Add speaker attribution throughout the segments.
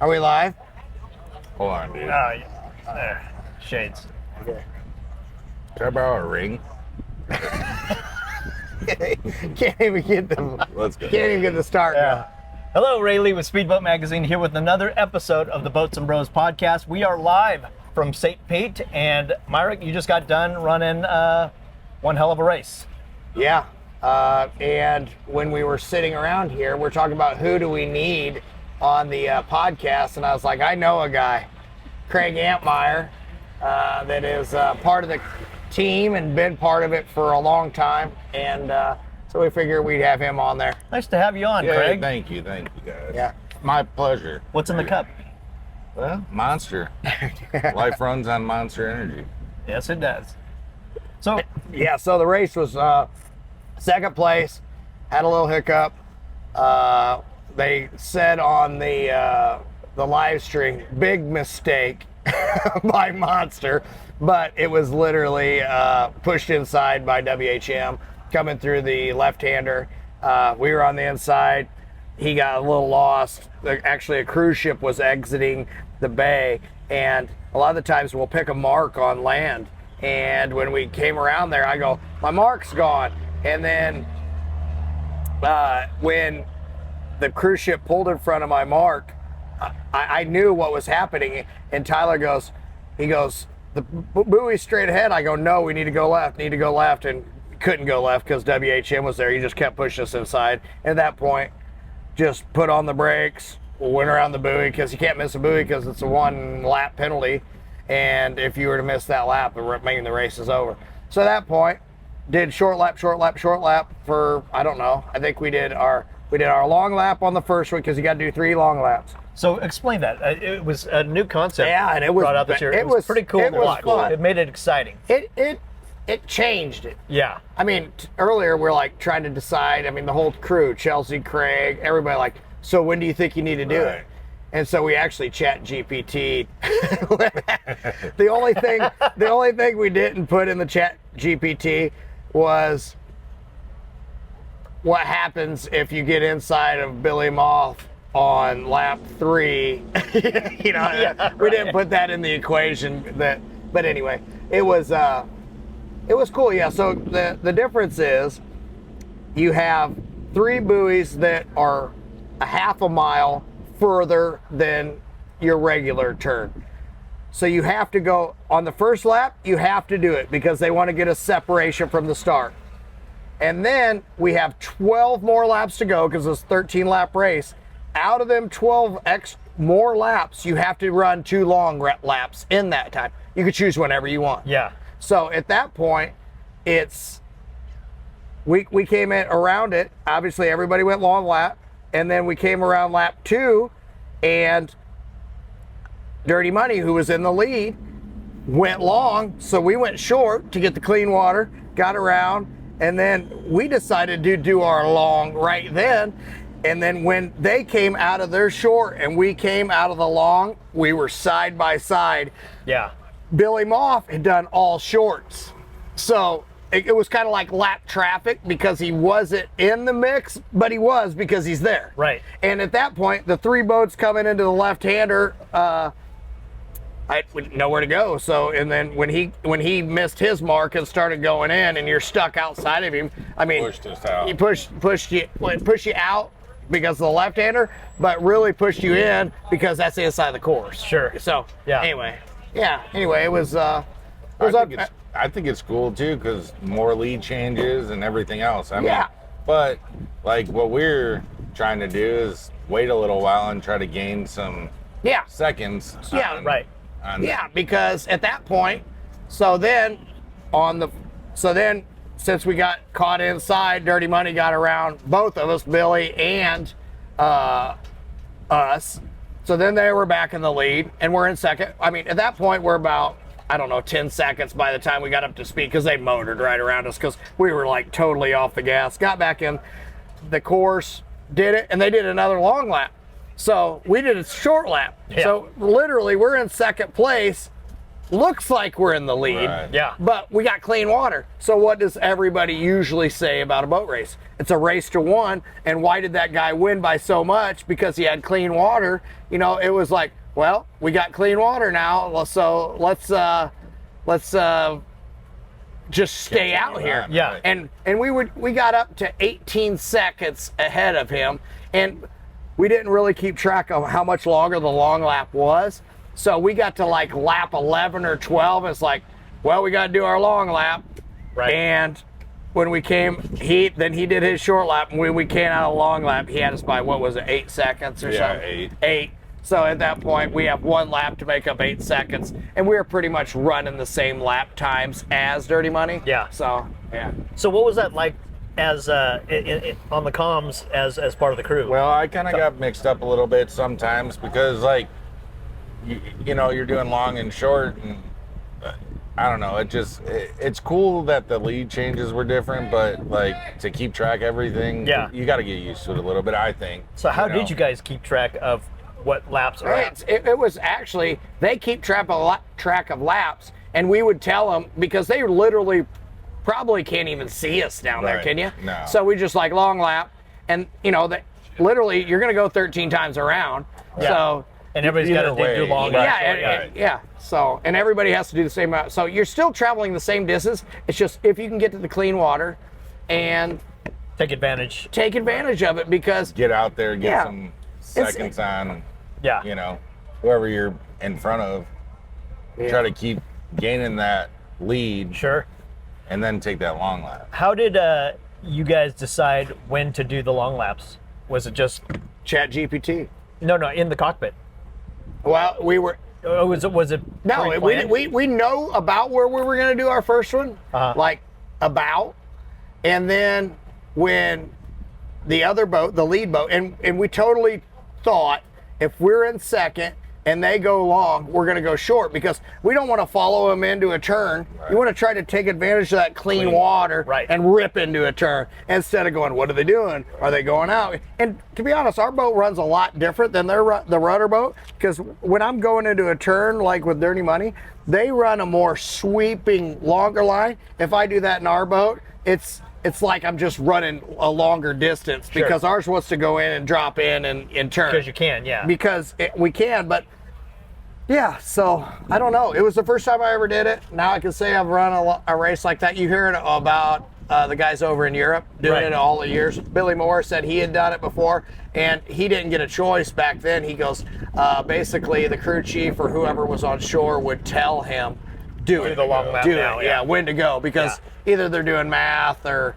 Speaker 1: Are we live?
Speaker 2: Hold on, dude.
Speaker 3: There. Shades.
Speaker 1: Okay.
Speaker 2: Can I borrow a ring?
Speaker 1: Can't even get the.
Speaker 2: Let's go.
Speaker 1: Can't even get the start.
Speaker 3: Yeah. Hello, Ray Lee with Speedboat Magazine here with another episode of the Boats and Bros podcast. We are live from St. Pete, and Myrick, you just got done running one hell of a race.
Speaker 1: Yeah. And when we were sitting around here, we're talking about who do we need on the podcast, and I was like, I know a guy, Craig Amptmeyer, that is part of the team and been part of it for a long time, and so we figured we'd have him on there.
Speaker 3: Nice to have you on,
Speaker 2: Yeah,
Speaker 3: Craig.
Speaker 2: thank you guys.
Speaker 1: Yeah.
Speaker 2: My pleasure.
Speaker 3: What's in the cup?
Speaker 2: Well, Monster. Life runs on Monster Energy.
Speaker 3: Yes, it does. So,
Speaker 1: Yeah, so the race was second place, had a little hiccup. They said on the live stream, big mistake by Monster, but it was literally pushed inside by WHM coming through the left-hander. We were on the inside. He got a little lost. Actually, a cruise ship was exiting the bay, and a lot of the times we'll pick a mark on land. And when we came around there, I go, my mark's gone. And then when the cruise ship pulled in front of my mark, I knew what was happening. And Tyler goes, the buoy's straight ahead. I go, no, we need to go left, and couldn't go left because WHM was there. He just kept pushing us inside. And at that point, just put on the brakes, went around the buoy, because you can't miss a buoy because it's a 1 lap penalty. And if you were to miss that lap, making the race is over. So at that point, did short lap for, I don't know. I think we did our long lap on the first one because you got to do 3 long laps.
Speaker 3: so explain that. It was a new concept.
Speaker 1: Yeah, and it was
Speaker 3: brought out this year. It was pretty cool
Speaker 1: it
Speaker 3: to
Speaker 1: was
Speaker 3: watch.
Speaker 1: fun.
Speaker 3: It made it exciting.
Speaker 1: It changed it.
Speaker 3: Yeah.
Speaker 1: I mean, earlier we're like trying to decide. I mean, the whole crew, Chelsea, Craig, everybody like, so when do you think you need to do it? And so we actually chat GPT. The only thing we didn't put in the chat GPT was what happens if you get inside of Billy Moth on lap 3. We didn't put that in the equation. But anyway, it was cool. Yeah. So the difference is you have 3 buoys that are a half a mile further than your regular turn. So you have to go on the first lap, you have to do it because they want to get a separation from the start. And then we have 12 more laps to go because it's a 13 lap race. Out of them 12 more laps, you have to run 2 long laps in that time. You can choose whenever you want.
Speaker 3: Yeah.
Speaker 1: So at that point, we came in around it. Obviously, everybody went long lap. And then we came around lap 2, and Dirty Money, who was in the lead, went long. So we went short to get the clean water, got around, and then we decided to do our long right then. And then when they came out of their short and we came out of the long, we were side by side.
Speaker 3: Yeah.
Speaker 1: Billy Moth had done all shorts. So it was kind of like lap traffic because he wasn't in the mix, but he was because he's there.
Speaker 3: Right.
Speaker 1: And at that point, the 3 boats coming into the left-hander, I wouldn't know where to go. So, and then when he missed his mark and started going in, and you're stuck outside of him, I mean,
Speaker 2: Pushed us out.
Speaker 1: he pushed you out because of the left-hander, but really pushed you in because that's the inside of the course.
Speaker 3: Sure.
Speaker 1: So,
Speaker 3: Yeah.
Speaker 1: Anyway, it was.
Speaker 2: I think it's cool too because more lead changes and everything else. I mean,
Speaker 1: Yeah.
Speaker 2: But like what we're trying to do is wait a little while and try to gain some
Speaker 1: Yeah.
Speaker 2: seconds.
Speaker 1: Yeah,
Speaker 3: right.
Speaker 1: Yeah, because at that point, so then since we got caught inside, Dirty Money got around both of us, Billy and us. So then they were back in the lead, and we're in second. I mean, at that point, we're about, 10 seconds by the time we got up to speed because they motored right around us because we were like totally off the gas. Got back in the course, did it, and they did another long lap. So we did a short lap.
Speaker 3: Yeah.
Speaker 1: So literally, we're in second place looks like we're in the lead.
Speaker 2: Right.
Speaker 3: Yeah.
Speaker 1: But we got clean water. So what does everybody usually say about a boat race? It's a race to one. And why did that guy win by so much? Because he had clean water. You know, it was like, well, we got clean water now, so let's just stay out here.
Speaker 3: Yeah.
Speaker 1: And we got up to 18 seconds ahead of him, and we didn't really keep track of how much longer the long lap was. So we got to like lap 11 or 12. It's like, well, we got to do our long lap.
Speaker 3: Right.
Speaker 1: And when we came, he did his short lap, and when we came out of the long lap, he had us by, what was it, 8 seconds or something?
Speaker 2: 8.
Speaker 1: 8. So at that point, we have one lap to make up 8 seconds, and we were pretty much running the same lap times as Dirty Money.
Speaker 3: Yeah.
Speaker 1: So, yeah.
Speaker 3: So what was that like as on the comms as part of the crew?
Speaker 2: Well, I kind of got mixed up a little bit sometimes because, like, you know, you're doing long and short, and I don't know. It's cool that the lead changes were different, but like to keep track of everything, you got to get used to it a little bit, I think.
Speaker 3: So how did you guys keep track of what laps are at?
Speaker 1: It was actually, they keep track of laps, and we would tell them, because they literally probably can't even see us down there, can you?
Speaker 2: No.
Speaker 1: So we just like long lap, and you know, that literally you're going to go 13 times around.
Speaker 3: Yeah.
Speaker 1: So.
Speaker 3: And everybody's got to do long laps.
Speaker 1: Yeah. So, and everybody has to do the same amount. So you're still traveling the same distance. It's just if you can get to the clean water and
Speaker 3: take advantage
Speaker 1: of it, because
Speaker 2: get out there, get some seconds on.
Speaker 3: Yeah.
Speaker 2: You know, whoever you're in front of, try to keep gaining that lead.
Speaker 3: Sure.
Speaker 2: And then take that long lap.
Speaker 3: How did you guys decide when to do the long laps? Was it just
Speaker 1: Chat GPT?
Speaker 3: No, in the cockpit.
Speaker 1: Well, we were.
Speaker 3: Was it?
Speaker 1: No, we know about where we were going to do our first one, and then when the other boat, the lead boat, and we totally thought if we're in second and they go long, we're going to go short, because we don't want to follow them into a turn.
Speaker 2: Right.
Speaker 1: You want to try to take advantage of that clean water and rip into a turn instead of going, what are they doing? Are they going out? And to be honest, our boat runs a lot different than the rudder boat, because when I'm going into a turn, like with Dirty Money, they run a more sweeping, longer line. If I do that in our boat, it's like I'm just running a longer distance, because ours wants to go in and drop in and turn.
Speaker 3: Because you can, yeah.
Speaker 1: Because we can, but yeah, so I don't know. It was the first time I ever did it. Now I can say I've run a race like that. You hear it about the guys over in Europe doing it all the years. Billy Moore said he had done it before, and he didn't get a choice back then. He goes, basically the crew chief or whoever was on shore would tell him, do
Speaker 3: the long lap now,
Speaker 1: when to go, because either they're doing math or,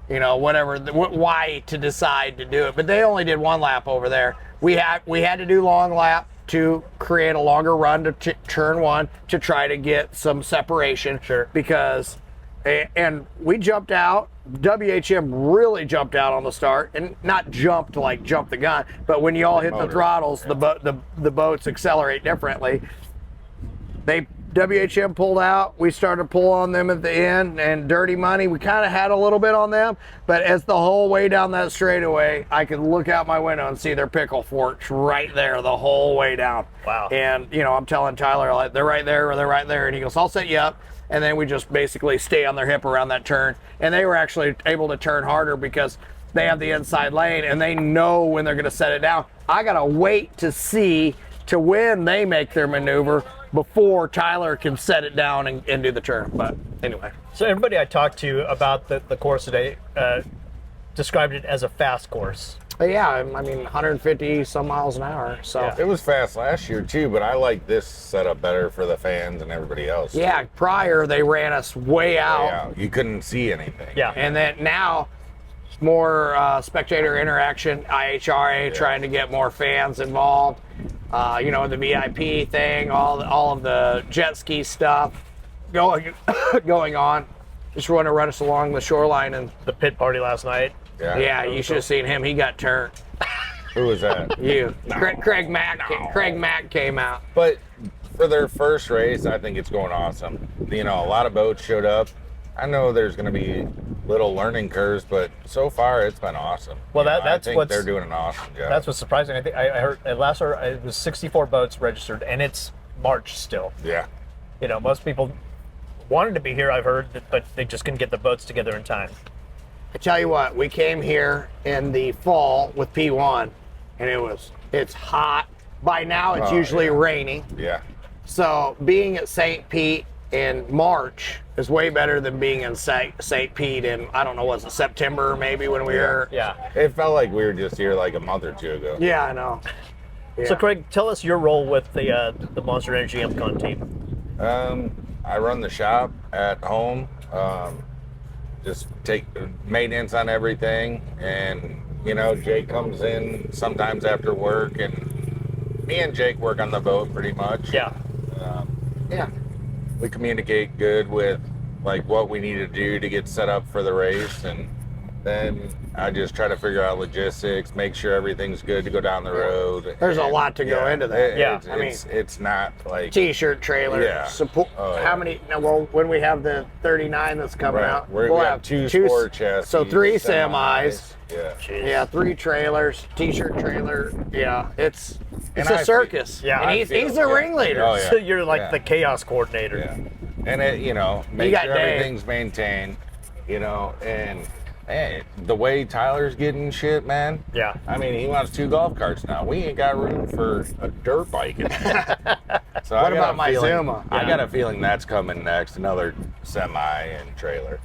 Speaker 1: you know, whatever, why to decide to do it. But they only did one lap over there. We had to do long lap to create a longer run to turn one to try to get some separation.
Speaker 3: Sure.
Speaker 1: Because, and we jumped out. WHM really jumped out on the start, and not jump to like jump the gun, but when you all hit the throttles, the boats accelerate differently. WHM pulled out. We started pulling on them at the end, and Dirty Money, we kind of had a little bit on them, but as the whole way down that straightaway, I could look out my window and see their pickle forks right there the whole way down.
Speaker 3: Wow.
Speaker 1: And, you know, I'm telling Tyler, like, they're right there, or they're right there, and he goes, I'll set you up. And then we just basically stay on their hip around that turn. And they were actually able to turn harder because they have the inside lane, and they know when they're going to set it down. I got to wait to see to when they make their maneuver before Tyler can set it down and do the turn. But anyway.
Speaker 3: So everybody I talked to about the course today described it as a fast course.
Speaker 1: Yeah, I mean, 150 some miles an hour. So
Speaker 2: It was fast last year too, but I like this setup better for the fans and everybody else.
Speaker 1: Yeah, prior they ran us way out.
Speaker 2: You couldn't see anything.
Speaker 3: Yeah.
Speaker 1: And then now more spectator interaction, IHRA trying to get more fans involved. You know, the VIP thing, all of the jet ski stuff going on. Just want to run us along the shoreline. And
Speaker 3: the pit party last night.
Speaker 1: Yeah, you should have seen him. He got turned.
Speaker 2: Who was that?
Speaker 1: You. Craig Mack came out.
Speaker 2: But for their first race, I think it's going awesome. You know, a lot of boats showed up. I know there's going to be little learning curves, but so far it's been awesome.
Speaker 3: Well,
Speaker 2: I think they're doing an awesome job.
Speaker 3: That's what's surprising. I think I heard at last it was 64 boats registered, and it's March still.
Speaker 2: Yeah.
Speaker 3: most people wanted to be here, I've heard, but they just couldn't get the boats together in time.
Speaker 1: I tell you what, we came here in the fall with P1, and it's hot. By now, it's usually raining.
Speaker 2: Yeah.
Speaker 1: So being at St. Pete in March is way better than being in St. Pete in, I don't know, was it September maybe when we were?
Speaker 3: Yeah.
Speaker 2: It felt like we were just here like a month or two ago.
Speaker 1: Yeah, I know. Yeah.
Speaker 3: So Craig, tell us your role with the Monster Energy MCon team.
Speaker 2: I run the shop at home. Just take maintenance on everything, and Jake comes in sometimes after work, and me and Jake work on the boat pretty much.
Speaker 3: Yeah.
Speaker 1: Yeah.
Speaker 2: We communicate good with like what we need to do to get set up for the race, and then I just try to figure out logistics, make sure everything's good to go down the road.
Speaker 1: There's a lot to go into that.
Speaker 2: It's not like
Speaker 1: T-shirt trailer.
Speaker 2: Yeah.
Speaker 1: Support.
Speaker 2: Oh, yeah.
Speaker 1: How many? No, well, when we have the 39 that's coming out,
Speaker 2: we have two sport chassis.
Speaker 1: So 3 semis.
Speaker 2: Yeah.
Speaker 1: Yeah, 3 trailers, T-shirt trailer. Yeah, it's a circus.
Speaker 3: Yeah,
Speaker 1: and he's the ringleader.
Speaker 2: Oh, yeah.
Speaker 3: So you're like the chaos coordinator.
Speaker 2: Yeah. And it, make sure everything's maintained, and the way Tyler's getting shit, man.
Speaker 3: Yeah.
Speaker 2: I mean, he wants 2 golf carts now. We ain't got room for a dirt bike anymore. So
Speaker 1: What about my Zuma?
Speaker 2: I got a feeling that's coming next, another semi and trailer.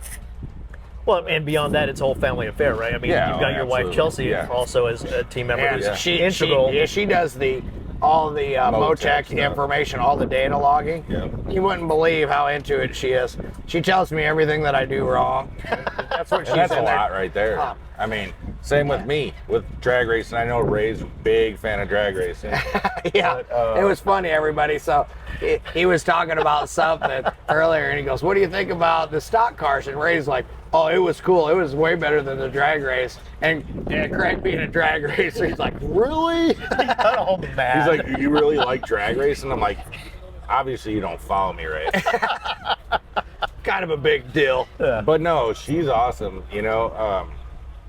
Speaker 3: Well, and beyond that, it's a whole family affair, right? I mean, you've got your wife Chelsea also as a team member.
Speaker 1: And
Speaker 3: who's
Speaker 1: she
Speaker 3: integral.
Speaker 1: she does all the Motec
Speaker 2: stuff.
Speaker 1: information, all the data logging.
Speaker 2: Yeah.
Speaker 1: You wouldn't believe how into it she is. She tells me everything that I do wrong. That's what she's
Speaker 2: That's
Speaker 1: in
Speaker 2: a
Speaker 1: there.
Speaker 2: lot right there. I mean, same with me with drag racing. I know Ray's a big fan of drag racing.
Speaker 1: Yeah,
Speaker 2: But,
Speaker 1: it was funny, everybody. So he was talking about something earlier, and he goes, "What do you think about the stock cars?" And Ray's like, "Oh, it was cool. It was way better than the drag race." And Craig, being a drag racer, he's like, "Really?"
Speaker 3: Oh, man.
Speaker 2: He's like, "You really like drag racing?" I'm like, "Obviously, you don't follow me, Ray."
Speaker 1: Kind of a big deal.
Speaker 3: Yeah.
Speaker 2: But no, she's awesome.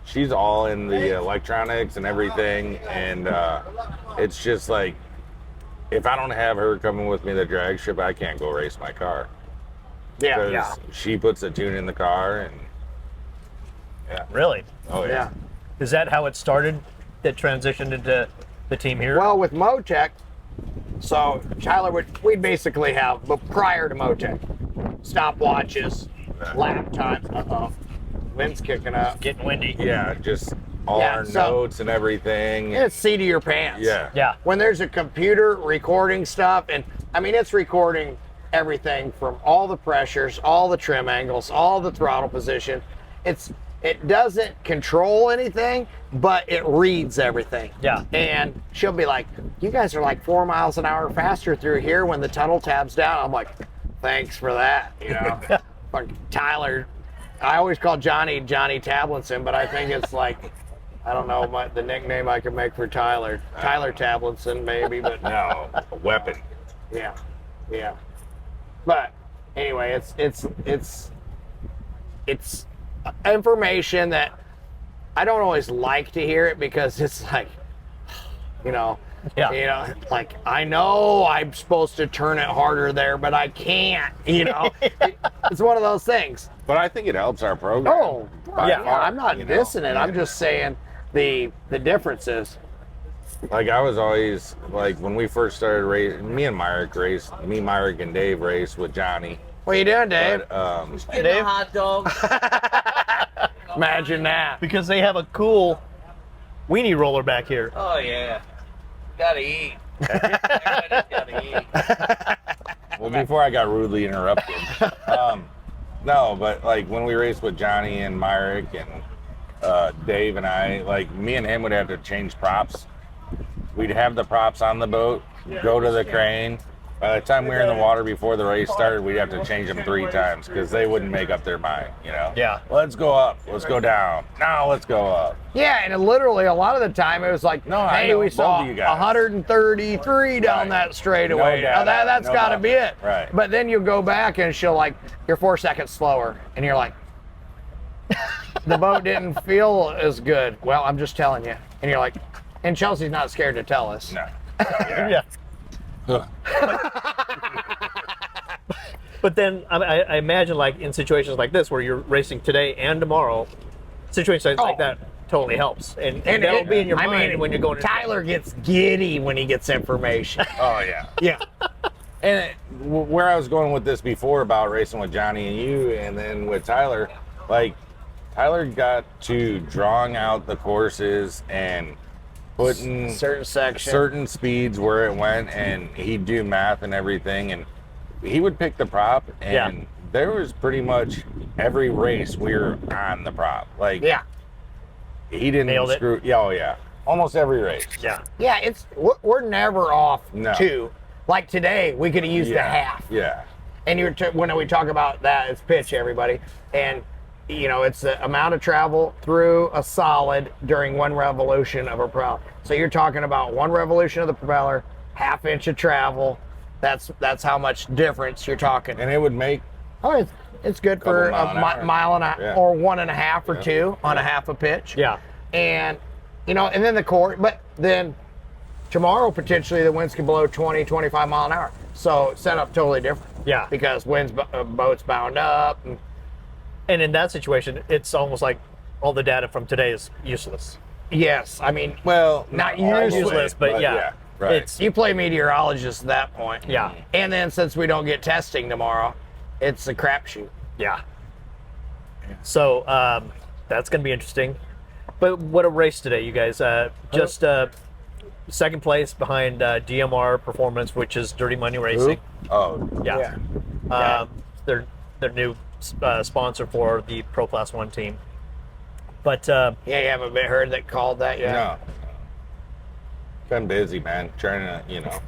Speaker 2: She's all in the electronics and everything, and it's just like, if I don't have her coming with me to the drag strip, I can't go race my car.
Speaker 1: Yeah.
Speaker 2: Because she puts the tune in the car, and
Speaker 3: Really?
Speaker 2: oh
Speaker 1: Yeah.
Speaker 3: Is that how it started? That transitioned into the team here?
Speaker 1: Well, with Motec, so Tyler we'd basically have, but prior to Motec, stopwatches, lap times. Wind's kicking up.
Speaker 3: Getting windy.
Speaker 2: yeah, just all
Speaker 1: Yeah,
Speaker 2: our
Speaker 1: so-
Speaker 2: notes and everything.
Speaker 1: It's seat of your pants.
Speaker 2: Yeah.
Speaker 3: Yeah.
Speaker 1: When there's a computer recording stuff, and I mean, it's recording everything from all the pressures, all the trim angles, all the throttle position. It doesn't control anything, but it reads everything.
Speaker 3: Yeah.
Speaker 1: And she'll be like, "You guys are like 4 miles an hour faster through here when the tunnel tab's down." I'm like, "Thanks for that." Fuck, Tyler, I always call Johnny Tablinson, but I think it's like, I don't know, the nickname I could make for Tyler Tablinson maybe, but
Speaker 2: No, a weapon.
Speaker 1: yeah. But anyway, it's information that I don't always like to hear it, because it's like, like, I know I'm supposed to turn it harder there, but I can't. It's one of those things.
Speaker 2: But I think it helps our program.
Speaker 1: Oh, yeah. I'm not dissing it. I'm
Speaker 2: Yeah.
Speaker 1: just saying the differences.
Speaker 2: Like, I was always, like, when we first started racing, Myrick and Dave raced with Johnny.
Speaker 1: What you doing, Dave?
Speaker 2: But,
Speaker 3: Dave?
Speaker 4: hot dog.
Speaker 1: Imagine that.
Speaker 3: Because they have a cool weenie roller back here.
Speaker 4: Oh yeah. Gotta eat. Everybody's gotta eat.
Speaker 2: well, before I got rudely interrupted. No, but, like, when we raced with Johnny and Myrick and Dave and I, like, me and him would have to change props. We'd have the props on the boat, go to the crane. By the time we were in the water before the race started, we'd have to change them 3 times because they wouldn't make up their mind,
Speaker 3: Yeah.
Speaker 2: Let's go up. Let's go down. No, let's go up.
Speaker 1: Yeah, and literally a lot of the time it was like,
Speaker 2: No, I
Speaker 1: hey,
Speaker 2: know,
Speaker 1: we
Speaker 2: both
Speaker 1: saw
Speaker 2: of you guys.
Speaker 1: 133 down
Speaker 2: Right.
Speaker 1: that straightaway.
Speaker 2: No data,
Speaker 1: That's
Speaker 2: no
Speaker 1: got to be it.
Speaker 2: nothing. Right.
Speaker 1: But then you go back and she'll like, you're 4 seconds slower, and you're like, the boat didn't feel as good. Well, I'm just telling you. And you're like, and Chelsea's not scared to tell us.
Speaker 2: No.
Speaker 3: Yeah.
Speaker 2: Huh.
Speaker 3: But then I imagine, like in situations like this where you're racing today and tomorrow, situations like that totally helps, and that'll be in your mind when you're going.
Speaker 1: Tyler gets giddy when he gets information.
Speaker 2: Oh yeah.
Speaker 1: Yeah.
Speaker 2: And where I was going with this before about racing with Johnny and you, and then with Tyler, like Tyler got to drawing out the courses and putting
Speaker 1: certain sections,
Speaker 2: certain speeds where it went, and he'd do math and everything, and he would pick the prop, and there was pretty much every race we were on the prop. Like, he didn't
Speaker 3: Nailed
Speaker 2: screw.
Speaker 3: it.
Speaker 2: Yeah, oh yeah, almost every race.
Speaker 3: Yeah.
Speaker 1: Yeah, we're never off
Speaker 2: No.
Speaker 1: two. Like today, we could have used the half.
Speaker 2: Yeah.
Speaker 1: And when we talk about that, it's pitch, everybody. And, it's the amount of travel through a solid during one revolution of a propeller. So you're talking about one revolution of the propeller, half inch of travel. That's how much difference you're talking.
Speaker 2: And it would make.
Speaker 1: Oh, it's good for
Speaker 2: mile
Speaker 1: a
Speaker 2: an hour.
Speaker 1: mile and a or 1.5 or 2 on a half a pitch.
Speaker 3: Yeah.
Speaker 1: And, and then the court, but then tomorrow, potentially, the winds can blow 20, 25 mile an hour. So setup totally different.
Speaker 3: Yeah.
Speaker 1: Because boat's bound up.
Speaker 3: And in that situation, it's almost like all the data from today is useless.
Speaker 1: Yes. I mean,
Speaker 2: Well,
Speaker 1: not
Speaker 3: useless, but yeah.
Speaker 2: Right.
Speaker 3: It's
Speaker 1: you play meteorologist at that point.
Speaker 3: Yeah.
Speaker 1: And then since we don't get testing tomorrow, it's a crapshoot.
Speaker 3: Yeah. So that's going to be interesting. But what a race today, you guys. Just second place behind DMR Performance, which is Dirty Money Racing.
Speaker 2: Oh,
Speaker 3: Yeah. They're new sponsor for the Pro Class 1 team. But
Speaker 1: Yeah, you haven't heard that called that yet?
Speaker 2: no. Been busy, man. Trying to,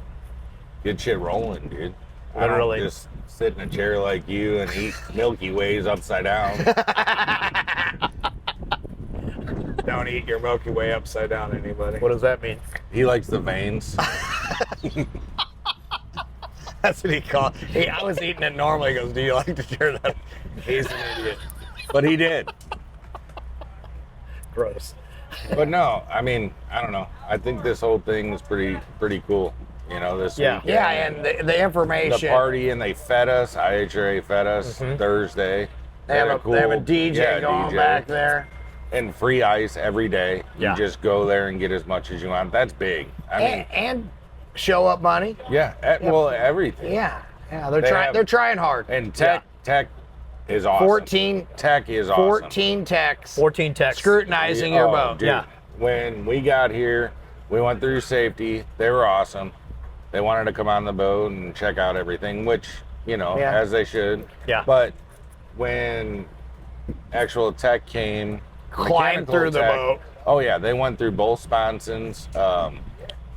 Speaker 2: get shit rolling, dude.
Speaker 3: Literally.
Speaker 2: I don't just sit in a chair like you and eat Milky Ways upside down.
Speaker 1: Don't eat your Milky Way upside down, anybody.
Speaker 3: what does that mean?
Speaker 2: He likes the veins.
Speaker 1: That's what he called. I was eating it normally. He goes, "Do you like to share that?" He's an idiot.
Speaker 2: But he did.
Speaker 3: Gross.
Speaker 2: But no, I mean, I don't know. I think this whole thing is pretty cool. This weekend.
Speaker 1: Yeah, and the information.
Speaker 2: The party, and they fed us. IHRA fed us Thursday.
Speaker 1: They have a DJ going back there.
Speaker 2: And free ice every day.
Speaker 3: Yeah.
Speaker 2: You just go there and get as much as you want. That's big. I mean,
Speaker 1: And show up money.
Speaker 2: yeah. Well, everything.
Speaker 1: Yeah.
Speaker 2: They
Speaker 1: They're trying hard.
Speaker 2: And tech is awesome.
Speaker 1: 14
Speaker 2: Tech is awesome.
Speaker 1: 14 techs
Speaker 3: 14 techs.
Speaker 1: scrutinizing your boat.
Speaker 2: Dude,
Speaker 3: Yeah.
Speaker 2: When we got here, we went through safety. They were awesome. They wanted to come on the boat and check out everything, which, as they should.
Speaker 3: Yeah.
Speaker 2: But when actual tech came,
Speaker 1: Climbed
Speaker 2: mechanical
Speaker 1: through the
Speaker 2: tech-
Speaker 1: boat.
Speaker 2: Oh yeah, they went through both sponsons,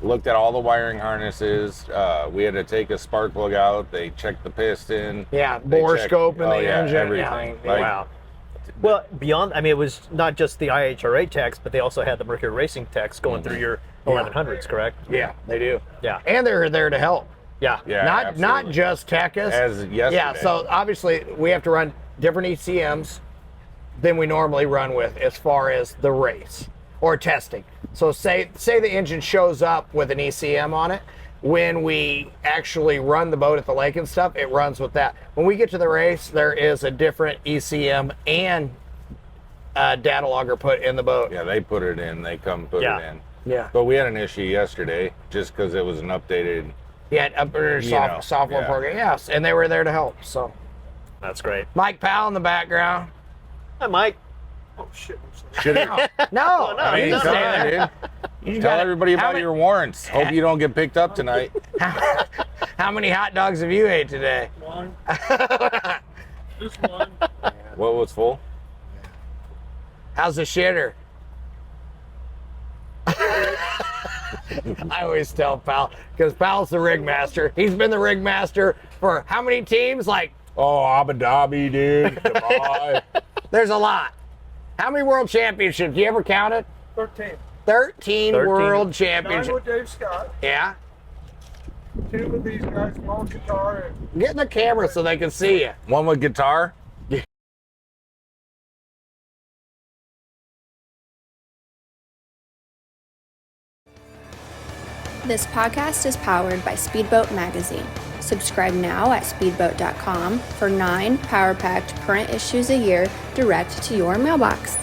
Speaker 2: looked at all the wiring harnesses. We had to take a spark plug out. They checked the piston.
Speaker 1: Yeah,
Speaker 2: They
Speaker 1: bore
Speaker 2: checked-
Speaker 1: scope in the engine.
Speaker 2: everything.
Speaker 1: Yeah.
Speaker 2: Like,
Speaker 3: Wow. Well, beyond, it was not just the IHRA techs, but they also had the Mercury Racing techs going through your 1100s, correct?
Speaker 1: Yeah, they do.
Speaker 3: Yeah.
Speaker 1: And they're there to help.
Speaker 3: Yeah.
Speaker 2: Yeah,
Speaker 1: not
Speaker 2: absolutely.
Speaker 1: just tech us.
Speaker 2: As yesterday.
Speaker 1: Yeah, so obviously we have to run different ECMs than we normally run with as far as the race or testing. So say the engine shows up with an ECM on it. When we actually run the boat at the lake and stuff, it runs with that. When we get to the race, there is a different ECM and data logger put in the boat.
Speaker 2: Yeah, they put it in. They come put
Speaker 3: Yeah.
Speaker 2: it in.
Speaker 1: Yeah.
Speaker 2: But we had an issue yesterday just because it was an updated.
Speaker 1: Yeah, upper software
Speaker 2: yeah.
Speaker 1: program. Yes, and they were there to help. So
Speaker 3: That's great.
Speaker 1: Mike Powell in the background.
Speaker 3: Hi, Mike.
Speaker 4: Oh shit.
Speaker 2: Should have.
Speaker 1: No,
Speaker 2: I mean,
Speaker 1: you
Speaker 2: come
Speaker 1: say
Speaker 2: on,
Speaker 1: that.
Speaker 2: dude.
Speaker 1: You
Speaker 2: Tell
Speaker 1: gotta-
Speaker 2: everybody
Speaker 1: how
Speaker 2: about
Speaker 1: many-
Speaker 2: your warrants. Hope you don't get picked up tonight.
Speaker 1: How many hot dogs have you ate today?
Speaker 4: One. Just one.
Speaker 2: What was full?
Speaker 1: How's the shitter? I always tell Pal, because Pal's the rig master. He's been the rig master for how many teams? Like,
Speaker 2: Oh, Abu Dhabi, dude. Dubai.
Speaker 1: there's a lot. How many world championships? You ever counted?
Speaker 4: 13.
Speaker 1: 13 world
Speaker 4: 9
Speaker 1: championships.
Speaker 4: with Dave Scott.
Speaker 1: Yeah.
Speaker 4: 2 with these guys, one guitar, and
Speaker 1: Get in the camera so they can see you.
Speaker 2: One with guitar.
Speaker 5: This podcast is powered by Speedboat Magazine. Subscribe now at speedboat.com for 9 power-packed current issues a year direct to your mailbox.